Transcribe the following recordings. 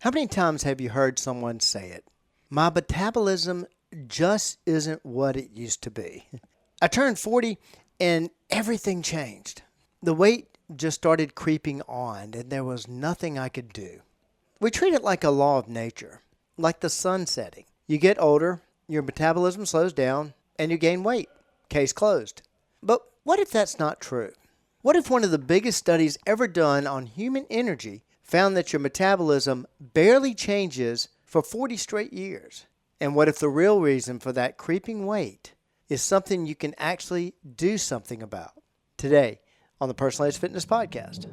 How many times have you heard someone say it? My metabolism just isn't what it used to be. I turned 40 and everything changed. The weight just started creeping on and there was nothing I could do. We treat it like a law of nature, like the sun setting. You get older, your metabolism slows down, and you gain weight. Case closed. But what if that's not true? What if one of the biggest studies ever done on human energy found that your metabolism barely changes for 40 straight years? And what if the real reason for that creeping weight is something you can actually do something about? Today on the Personal Edge Fitness Podcast.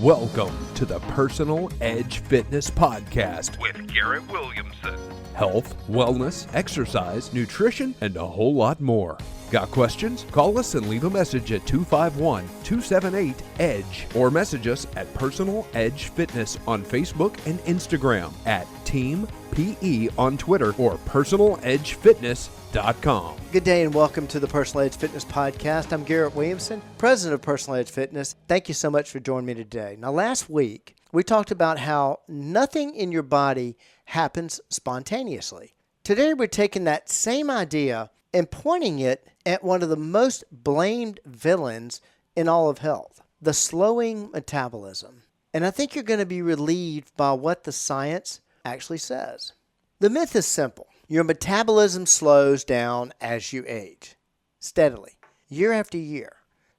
Welcome to the Personal Edge Fitness Podcast with Garrett Williamson. Health, wellness, exercise, nutrition, and a whole lot more. Got questions? Call us and leave a message at 251-278-EDGE or message us at Personal Edge Fitness on Facebook and Instagram, at Team PE on Twitter, or personaledgefitness.com. Good day and welcome to the Personal Edge Fitness Podcast. I'm Garrett Williamson, president of Personal Edge Fitness. Thank you so much for joining me today. Now, last week, we talked about how nothing in your body happens spontaneously. Today, we're taking that same idea and pointing it at one of the most blamed villains in all of health, the slowing metabolism. And I think you're going to be relieved by what the science actually says. The myth is simple. Your metabolism slows down as you age, steadily, year after year.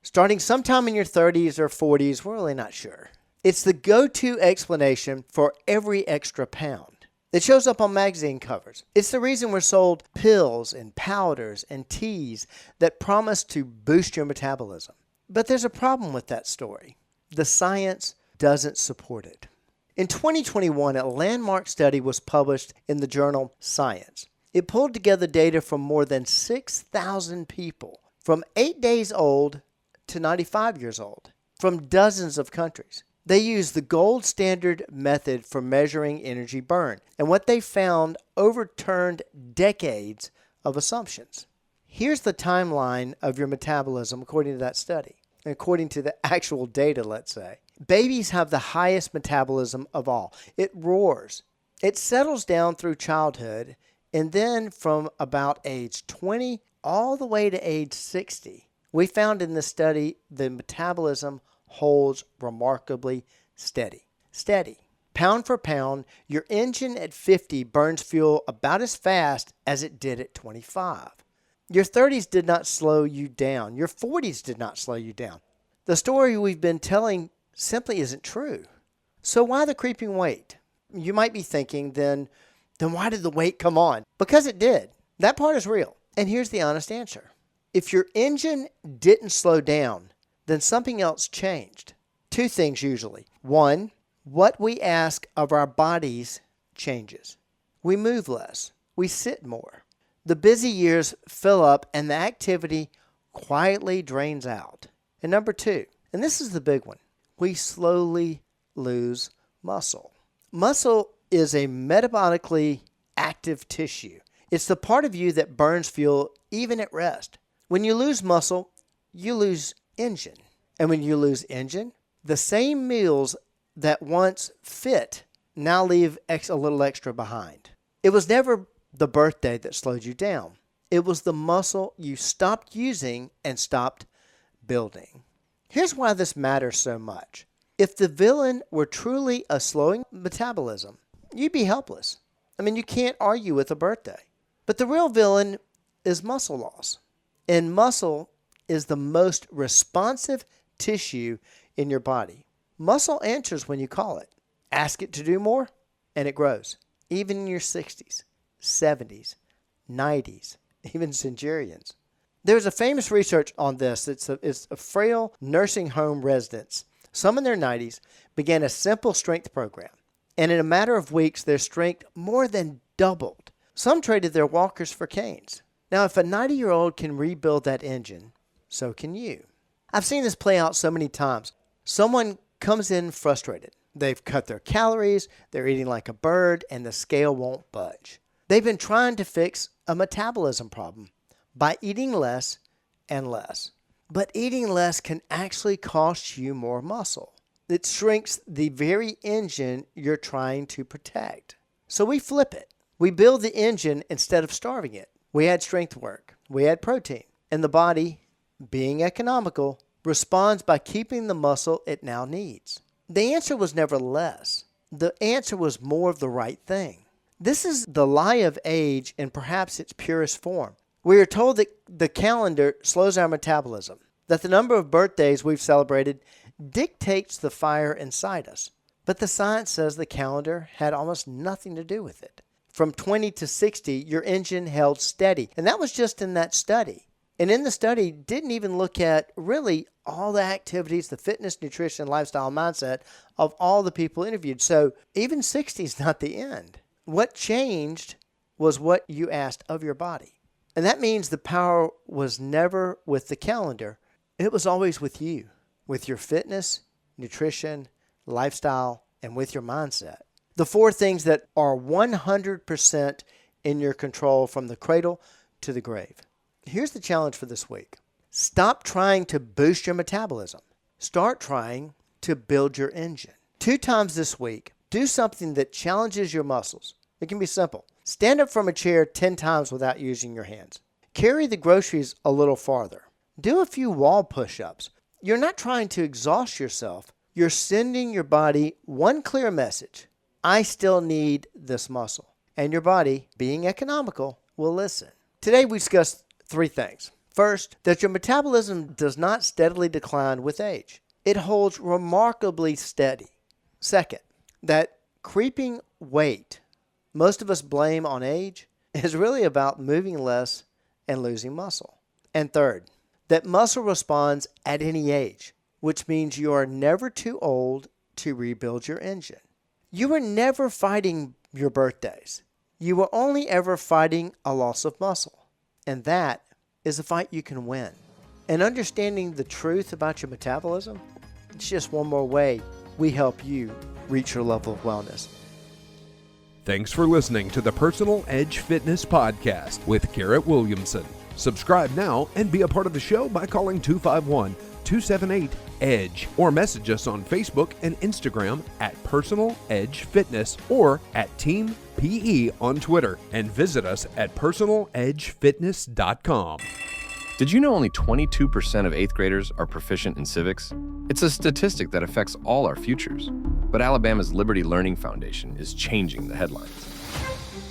Starting sometime in your 30s or 40s, we're really not sure. It's the go-to explanation for every extra pound. It shows up on magazine covers. It's the reason we're sold pills and powders and teas that promise to boost your metabolism. But there's a problem with that story. The science doesn't support it. In 2021, a landmark study was published in the journal Science. It pulled together data from more than 6,000 people, from 8 days old to 95 years old, from dozens of countries. They used the gold standard method for measuring energy burn, and what they found overturned decades of assumptions. Here's the timeline of your metabolism according to that study, according to the actual data, let's say. Babies have the highest metabolism of all. It roars. It settles down through childhood, and then from about age 20 all the way to age 60, we found in the study the metabolism holds remarkably steady. Steady. Pound for pound, your engine at 50 burns fuel about as fast as it did at 25. Your 30s did not slow you down. Your 40s did not slow you down. The story we've been telling simply isn't true. So why the creeping weight? You might be thinking, then why did the weight come on? Because it did. That part is real. And here's the honest answer. If your engine didn't slow down, then something else changed. Two things usually. One, what we ask of our bodies changes. We move less. We sit more. The busy years fill up and the activity quietly drains out. And number two, and this is the big one, we slowly lose muscle. Muscle is a metabolically active tissue. It's the part of you that burns fuel even at rest. When you lose muscle, you lose engine. And when you lose engine, the same meals that once fit now leave a little extra behind. It was never the birthday that slowed you down. It was the muscle you stopped using and stopped building. Here's why this matters so much. If the villain were truly a slowing metabolism, you'd be helpless. I mean, you can't argue with a birthday. But the real villain is muscle loss. And muscle is the most responsive tissue in your body. Muscle answers when you call it. Ask it to do more, and it grows. Even in your 60s, 70s, 90s, even centurions. There's a famous research on this. It's a frail nursing home residents. Some in their 90s began a simple strength program. And in a matter of weeks, their strength more than doubled. Some traded their walkers for canes. Now, if a 90-year-old can rebuild that engine, so can you. I've seen this play out so many times. Someone comes in frustrated. They've cut their calories, they're eating like a bird, and the scale won't budge. They've been trying to fix a metabolism problem by eating less and less. But eating less can actually cost you more muscle. It shrinks the very engine you're trying to protect. So we flip it. We build the engine instead of starving it. We add strength work. We add protein. And the body, being economical, responds by keeping the muscle it now needs. The answer was never less. The answer was more of the right thing. This is the lie of age in perhaps its purest form. We are told that the calendar slows our metabolism, that the number of birthdays we've celebrated dictates the fire inside us. But the science says the calendar had almost nothing to do with it. From 20 to 60, your engine held steady. And that was just in that study. And in the study, didn't even look at really all the activities, the fitness, nutrition, lifestyle, mindset of all the people interviewed. So even 60 is not the end. What changed was what you asked of your body. And that means the power was never with the calendar. It was always with you, with your fitness, nutrition, lifestyle, and with your mindset. The 4 things that are 100% in your control from the cradle to the grave. Here's the challenge for this week. Stop trying to boost your metabolism. Start trying to build your engine. 2 times this week, do something that challenges your muscles. It can be simple. Stand up from a chair 10 times without using your hands. Carry the groceries a little farther. Do a few wall push-ups. You're not trying to exhaust yourself. You're sending your body one clear message. I still need this muscle. And your body, being economical, will listen. Today we discussed 3 things. First, that your metabolism does not steadily decline with age. It holds remarkably steady. Second, that creeping weight most of us blame on age is really about moving less and losing muscle. And third, that muscle responds at any age, which means you are never too old to rebuild your engine. You are never fighting your birthdays. You are only ever fighting a loss of muscle. And that is a fight you can win. And understanding the truth about your metabolism, it's just one more way we help you reach your level of wellness. Thanks for listening to the Personal Edge Fitness Podcast with Garrett Williamson. Subscribe now and be a part of the show by calling 251-278-EDGE or message us on Facebook and Instagram at Personal Edge Fitness or at Team PE on Twitter, and visit us at personaledgefitness.com. Did you know only 22% of 8th graders are proficient in civics? It's a statistic that affects all our futures. But Alabama's Liberty Learning Foundation is changing the headlines.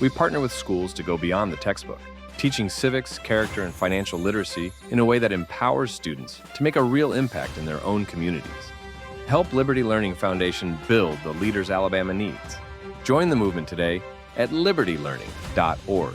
We partner with schools to go beyond the textbook, teaching civics, character, and financial literacy in a way that empowers students to make a real impact in their own communities. Help Liberty Learning Foundation build the leaders Alabama needs. Join the movement today at libertylearning.org.